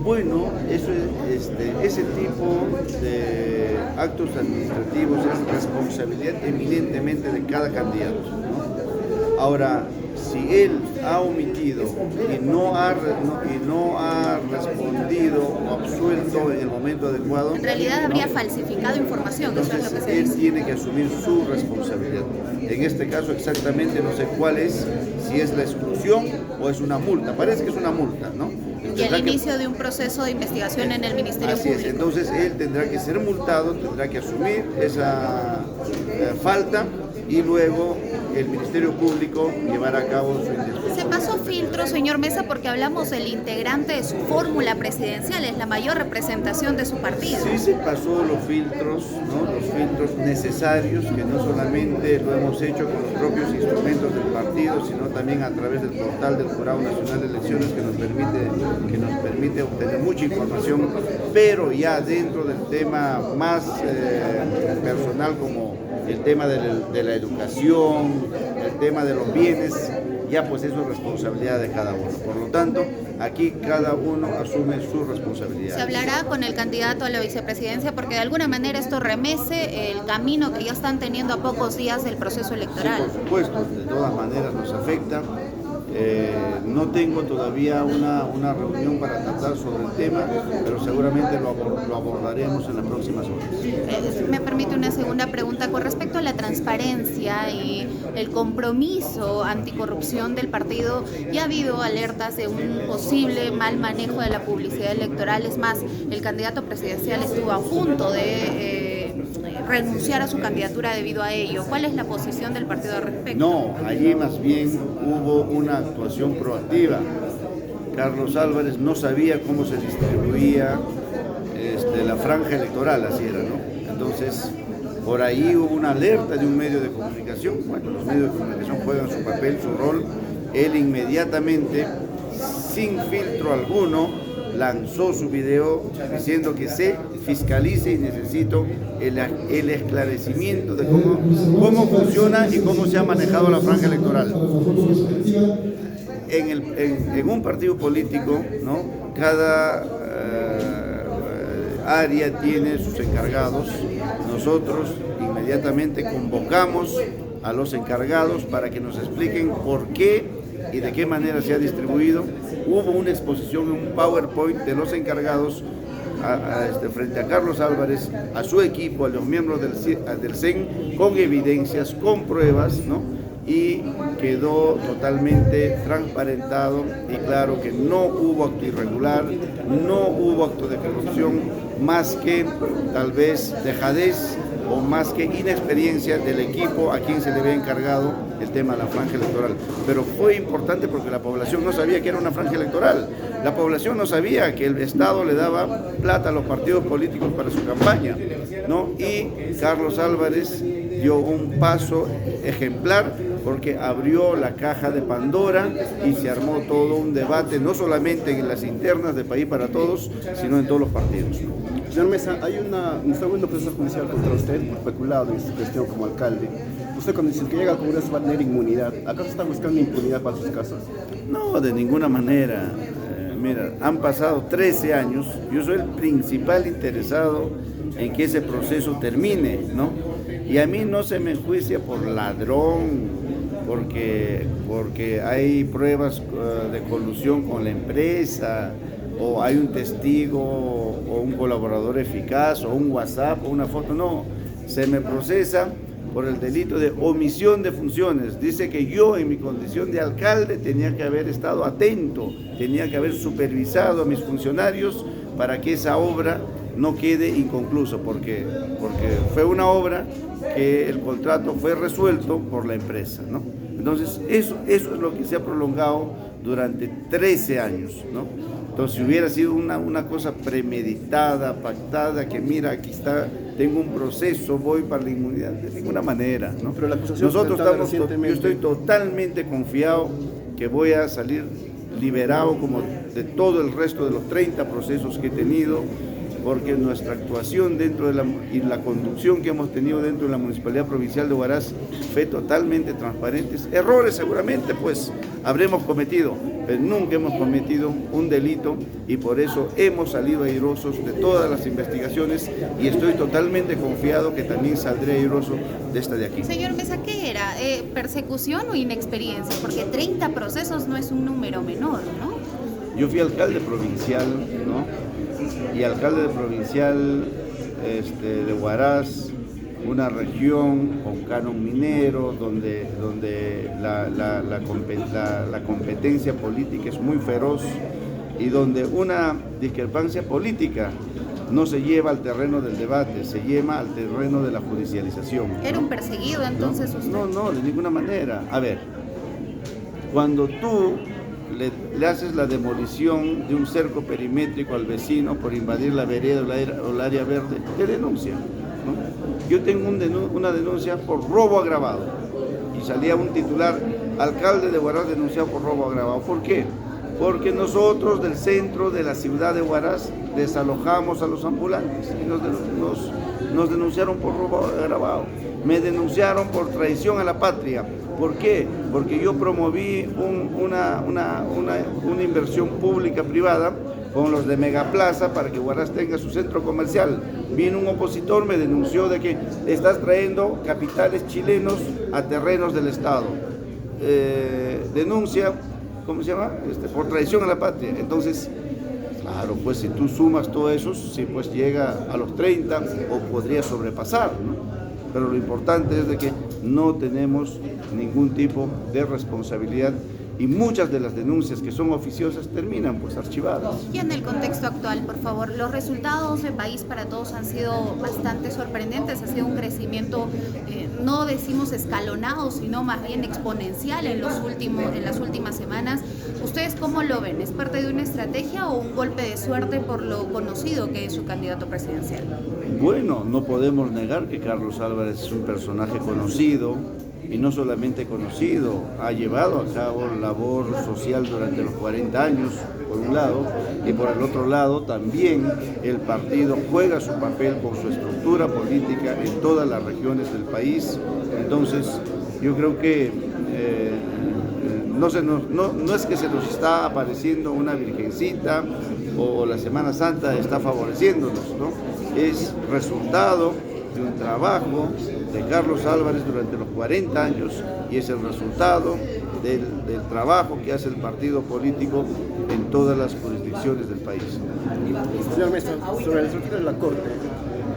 Bueno, ese tipo de actos administrativos es responsabilidad eminentemente de cada candidato, ¿no? Ahora, si él ha omitido y no ha respondido o absuelto en el momento adecuado, en realidad habría falsificado información, eso es lo que se él dice. tiene que asumir su responsabilidad. En este caso exactamente no sé cuál es, si es la exclusión o es una multa. Parece que es una multa, ¿no? Y el inicio de un proceso de investigación en el Ministerio Público. Así es, entonces él tendrá que ser multado, tendrá que asumir esa falta y luego el Ministerio Público llevará a cabo su investigación. Se pasó filtro, señor Mesa, porque hablamos del integrante de su fórmula presidencial, es la mayor representación de su partido. Sí, se pasó los filtros, ¿no? Los filtros necesarios, que no solamente lo hemos hecho con los propios instrumentos del partido, sino también a través del portal del Jurado Nacional de Elecciones, que nos permite obtener mucha información, pero ya dentro del tema más personal, como el tema de la educación, el tema de los bienes, ya pues eso es responsabilidad de cada uno. Por lo tanto, aquí cada uno asume su responsabilidad. Se hablará con el candidato a la vicepresidencia porque de alguna manera esto remece el camino que ya están teniendo a pocos días del proceso electoral. Sí, por supuesto, de todas maneras nos afecta. No tengo todavía una reunión para tratar sobre el tema, pero seguramente lo abordaremos en las próximas horas. Me permite una segunda pregunta con respecto a la transparencia y el compromiso anticorrupción del partido. Ya ha habido alertas de un posible mal manejo de la publicidad electoral. Es más, el candidato presidencial estuvo a punto de renunciar a su candidatura debido a ello. ¿Cuál es la posición del partido al respecto? No, allí más bien hubo una actuación proactiva. Carlos Álvarez no sabía cómo se distribuía la franja electoral, así era, ¿no? Entonces, por ahí hubo una alerta de un medio de comunicación. Bueno, los medios de comunicación juegan su papel, su rol. Él inmediatamente, sin filtro alguno, lanzó su video diciendo que se fiscalice y necesito el esclarecimiento de cómo funciona y cómo se ha manejado la franja electoral. En un partido político, ¿no? Cada área tiene sus encargados. Nosotros inmediatamente convocamos a los encargados para que nos expliquen por qué y de qué manera se ha distribuido. Hubo una exposición, un PowerPoint de los encargados frente a Carlos Álvarez, a su equipo, a los miembros del CEN, con evidencias, con pruebas, ¿no? Y quedó totalmente transparentado y claro que no hubo acto irregular, no hubo acto de corrupción, más que tal vez dejadez o más que inexperiencia del equipo a quien se le había encargado el tema de la franja electoral. Pero fue importante porque la población no sabía que era una franja electoral. La población no sabía que el Estado le daba plata a los partidos políticos para su campaña, ¿no? Y Carlos Álvarez dio un paso ejemplar porque abrió la caja de Pandora y se armó todo un debate, no solamente en las internas de País para Todos, sino en todos los partidos. Señor Mesa, hay un segundo proceso judicial contra usted por peculado en su gestión como alcalde. Usted cuando dice que llega al Congreso va a tener inmunidad. ¿Acaso está buscando impunidad para sus casos? No, de ninguna manera. Mira, han pasado 13 años. Yo soy el principal interesado en que ese proceso termine, ¿no? Y a mí no se me enjuicia por ladrón, porque hay pruebas de colusión con la empresa, o hay un testigo o un colaborador eficaz o un WhatsApp o una foto. No, se me procesa por el delito de omisión de funciones. Dice que yo en mi condición de alcalde tenía que haber estado atento, tenía que haber supervisado a mis funcionarios para que esa obra no quede inconcluso, porque fue una obra que el contrato fue resuelto por la empresa, ¿no? Entonces eso es lo que se ha prolongado durante 13 años, ¿no? Entonces, si hubiera sido una cosa premeditada, pactada, que mira, aquí está, tengo un proceso, voy para la inmunidad, de ninguna manera, ¿no? Pero la acusación yo estoy totalmente confiado que voy a salir liberado como de todo el resto de los 30 procesos que he tenido, porque nuestra actuación y la conducción que hemos tenido dentro de la Municipalidad Provincial de Huaraz fue totalmente transparente. Errores seguramente, pues, habremos cometido, pero nunca hemos cometido un delito y por eso hemos salido airosos de todas las investigaciones y estoy totalmente confiado que también saldré airoso de esta de aquí. Señor Mesa, ¿qué era? ¿Persecución o inexperiencia? Porque 30 procesos no es un número menor, ¿no? Yo fui alcalde provincial, ¿no? Y alcalde de provincial de Huaraz, una región con canon minero, donde la competencia política es muy feroz y donde una discrepancia política no se lleva al terreno del debate, se lleva al terreno de la judicialización. ¿Era un perseguido entonces usted? No, de ninguna manera. A ver, cuando tú le haces la demolición de un cerco perimétrico al vecino por invadir la vereda o el área verde, te denuncia, ¿no? Yo tengo una denuncia por robo agravado y salía un titular, alcalde de Huaraz denunciado por robo agravado. ¿Por qué? Porque nosotros del centro de la ciudad de Huaraz desalojamos a los ambulantes y nos denunciaron por robo agravado. Me denunciaron por traición a la patria. ¿Por qué? Porque yo promoví una inversión pública-privada con los de Megaplaza para que Huaraz tenga su centro comercial. Vino un opositor, me denunció de que estás trayendo capitales chilenos a terrenos del Estado. Denuncia, ¿cómo se llama? Por traición a la patria. Entonces, claro, pues si tú sumas todo eso, sí, pues llega a los 30 o podría sobrepasar, ¿no? Pero lo importante es de que no tenemos ningún tipo de responsabilidad y muchas de las denuncias que son oficiosas terminan pues archivadas. Y en el contexto actual, por favor, los resultados de País para Todos han sido bastante sorprendentes, ha sido un crecimiento, no decimos escalonado, sino más bien exponencial en las últimas semanas. ¿Ustedes cómo lo ven? ¿Es parte de una estrategia o un golpe de suerte por lo conocido que es su candidato presidencial? Bueno, no podemos negar que Carlos Álvarez es un personaje conocido, y no solamente conocido, ha llevado a cabo labor social durante los 40 años, por un lado, y por el otro lado también el partido juega su papel con su estructura política en todas las regiones del país. Entonces, yo creo que no es que se nos está apareciendo una virgencita o la Semana Santa está favoreciéndonos, ¿no? Es resultado de un trabajo de Carlos Álvarez durante los 40 años y es el resultado del trabajo que hace el partido político en todas las jurisdicciones del país. Señor Mesa, sobre el retiro de la Corte,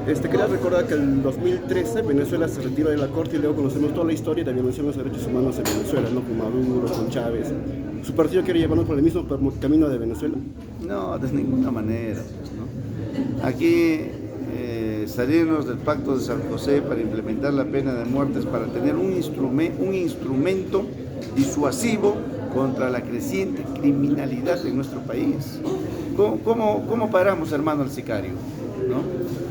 quería recordar que en 2013 Venezuela se retiró de la Corte y luego conocemos toda la historia de la violación de los derechos humanos en Venezuela, ¿no? Con Maduro, con Chávez. ¿Su partido quiere llevarnos por el mismo camino de Venezuela? No, de ninguna manera, pues, ¿no? Aquí salirnos del Pacto de San José para implementar la pena de muerte es para tener un instrumento disuasivo contra la creciente criminalidad en nuestro país. ¿Cómo paramos, hermano, al sicario? ¿No?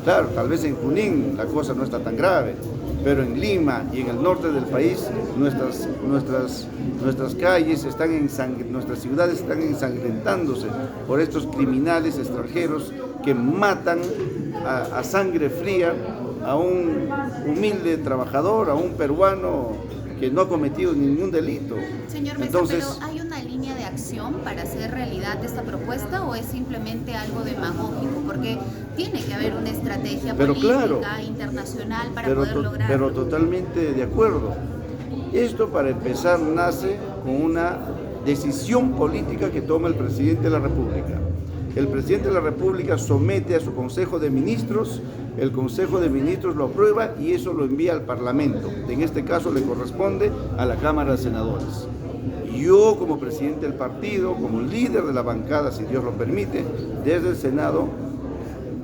Claro, tal vez en Junín la cosa no está tan grave, pero en Lima y en el norte del país nuestras calles nuestras ciudades están ensangrentándose por estos criminales extranjeros que matan a sangre fría a un humilde trabajador, a un peruano que no ha cometido ningún delito. Señor Mesa, Entonces, ¿pero hay una línea de acción para hacer realidad esta propuesta o es simplemente algo demagógico? Porque tiene que haber una estrategia política, internacional para poder lograrlo. Pero totalmente de acuerdo. Esto, para empezar, nace con una decisión política que toma el presidente de la República. El presidente de la República somete a su Consejo de Ministros, el Consejo de Ministros lo aprueba y eso lo envía al Parlamento. En este caso le corresponde a la Cámara de Senadores. Yo, como presidente del partido, como líder de la bancada, si Dios lo permite, desde el Senado,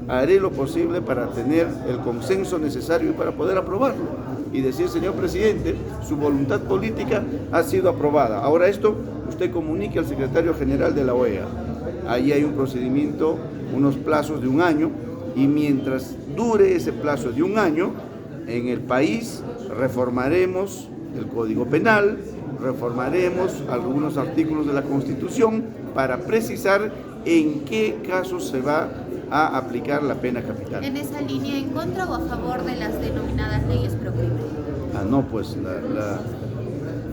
haré lo posible para tener el consenso necesario para poder aprobarlo y decir, señor presidente, su voluntad política ha sido aprobada. Ahora esto, usted comunique al secretario general de la OEA. Ahí hay un procedimiento, unos plazos de un año, y mientras dure ese plazo de un año, en el país reformaremos el Código Penal, reformaremos algunos artículos de la Constitución para precisar en qué casos se va a aplicar la pena capital. ¿En esa línea, en contra o a favor de las denominadas leyes pro crimen? No, pues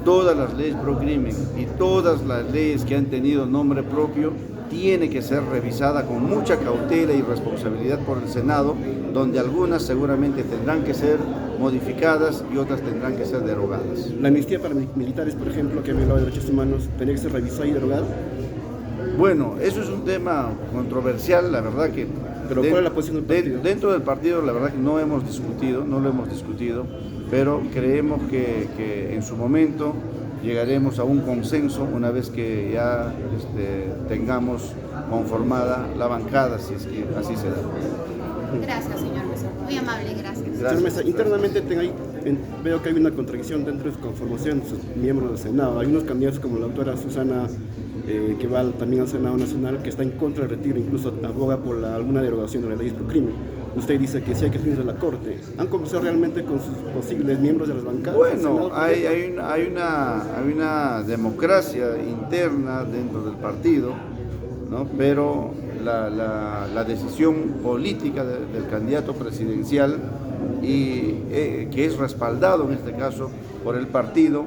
todas las leyes pro crimen y todas las leyes que han tenido nombre propio tiene que ser revisada con mucha cautela y responsabilidad por el Senado, donde algunas seguramente tendrán que ser modificadas y otras tendrán que ser derogadas. La amnistía para militares, por ejemplo, que ha violado derechos humanos, ¿tenía que ser revisada y derogada? Bueno, eso es un tema controversial, la verdad que... ¿Pero cuál es la posición del partido? Dentro del partido, la verdad que no lo hemos discutido, pero creemos que en su momento llegaremos a un consenso una vez que ya tengamos conformada la bancada, si es que así se da. Gracias, señor Mesa. Muy amable, gracias. Señor Mesa, internamente veo que hay una contradicción dentro de su conformación de sus miembros del Senado. Hay unos candidatos como la doctora Susana, que va también al Senado Nacional, que está en contra del retiro, incluso aboga por alguna derogación de la ley pro crimen. Usted dice que sí hay que salir de la Corte. ¿Han conversado realmente con sus posibles miembros de las bancadas? Bueno, hay una democracia interna dentro del partido, ¿no? Pero la decisión política del candidato presidencial y que es respaldado en este caso por el partido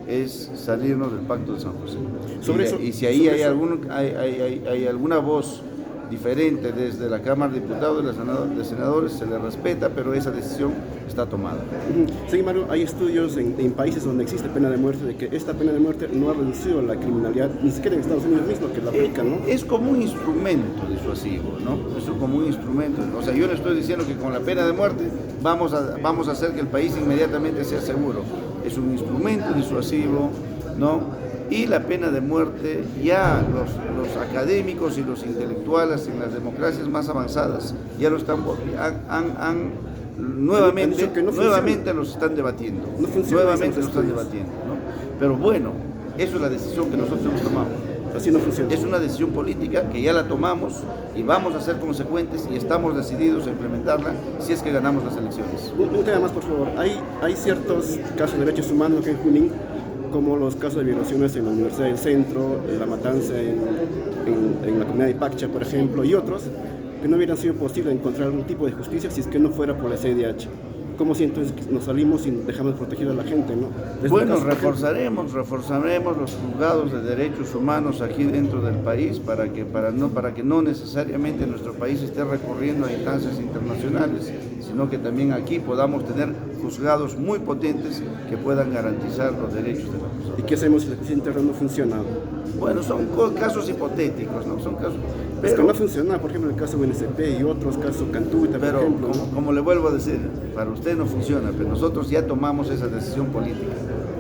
es salirnos del Pacto de San José. Y si ahí hay alguna voz diferente desde la Cámara de Diputados, de senadores, se le respeta, pero esa decisión está tomada. Sin embargo, hay estudios en países donde existe pena de muerte, de que esta pena de muerte no ha reducido la criminalidad, ni siquiera en Estados Unidos mismo, que la aplican, ¿no? Es como un instrumento disuasivo, ¿no? Es como un instrumento. O sea, yo no estoy diciendo que con la pena de muerte vamos a hacer que el país inmediatamente sea seguro. Es un instrumento disuasivo, ¿no? Y la pena de muerte, ya los académicos y los intelectuales en las democracias más avanzadas ya lo están, nuevamente los están debatiendo, nuevamente lo están debatiendo, ¿no? Pero bueno, eso es la decisión que nosotros hemos tomado. Así no funciona. Es una decisión política que ya la tomamos y vamos a ser consecuentes y estamos decididos a implementarla si es que ganamos las elecciones. Un tema más, por favor. Hay ciertos casos de derechos humanos aquí en Junín, como los casos de violaciones en la Universidad del Centro, la matanza en la comunidad de Paccha, por ejemplo, y otros, que no hubieran sido posible encontrar algún tipo de justicia si es que no fuera por la CIDH. ¿Cómo si entonces nos salimos y dejamos protegida a la gente, no? Bueno, reforzaremos los juzgados de derechos humanos aquí dentro del país para que no necesariamente nuestro país esté recurriendo a instancias internacionales, sino que también aquí podamos tener juzgados muy potentes que puedan garantizar los derechos de la persona. ¿Y qué hacemos si la justicia interna no funciona? Bueno, son casos hipotéticos, ¿no? Son casos... Pero es que no funciona, por ejemplo, el caso UNSP y otros casos Cantuta, por ejemplo. Como le vuelvo a decir, para usted no funciona, pero nosotros ya tomamos esa decisión política.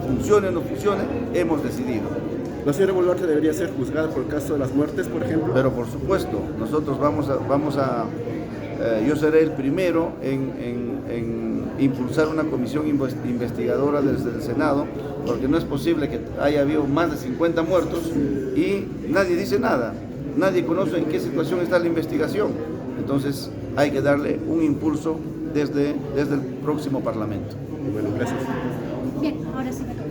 Funcione o no funcione, hemos decidido. ¿La señora Boluarte debería ser juzgada por el caso de las muertes, por ejemplo? Pero por supuesto, nosotros yo seré el primero en impulsar una comisión investigadora desde el Senado, porque no es posible que haya habido más de 50 muertos y nadie dice nada. Nadie conoce en qué situación está la investigación. Entonces hay que darle un impulso desde el próximo Parlamento. Bueno, gracias. Bien, ahora sí me toca.